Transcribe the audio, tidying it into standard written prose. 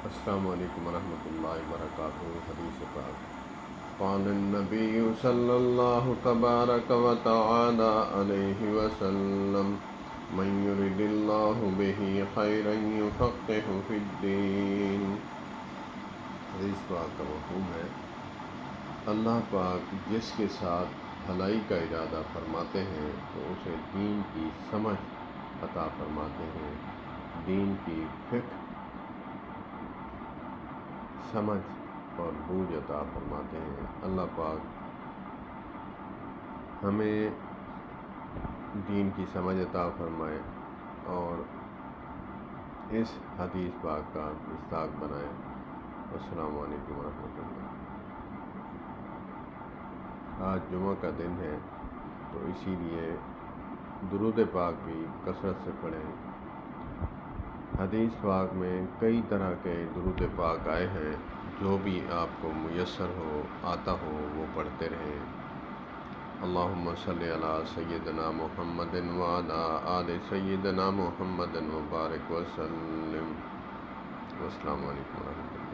السلام علیکم ورحمۃ اللہ وبرکاتہ۔ حدیث پاک قال النبی صلی اللہ تبارک و تعالی علیہ وسلم من یرد اللہ بہ خیرا یفقہہ فی الدین۔ حدیث پاک کا مفہوم ہے اللہ پاک جس کے ساتھ بھلائی کا ارادہ فرماتے ہیں تو اسے دین کی سمجھ عطا فرماتے ہیں، دین کی فقہ، سمجھ اور بوجھ عطا فرماتے ہیں۔ اللہ پاک ہمیں دین کی سمجھ عطا فرمائے اور اس حدیث پاک کا مصداق بنائے۔ السلام علیکم ورحمۃ اللہ۔ آج جمعہ کا دن ہے تو اسی لیے درود پاک بھی کثرت سے پڑھیں۔ حدیث پاک میں کئی طرح کے درود پاک آئے ہیں، جو بھی آپ کو میسر ہو، آتا ہو، وہ پڑھتے رہیں۔ اللہم صلی علی سیدنا محمد وعلی آل سیدنا محمد وبارک وسلم۔ السلام علیکم ورحمۃ اللہ۔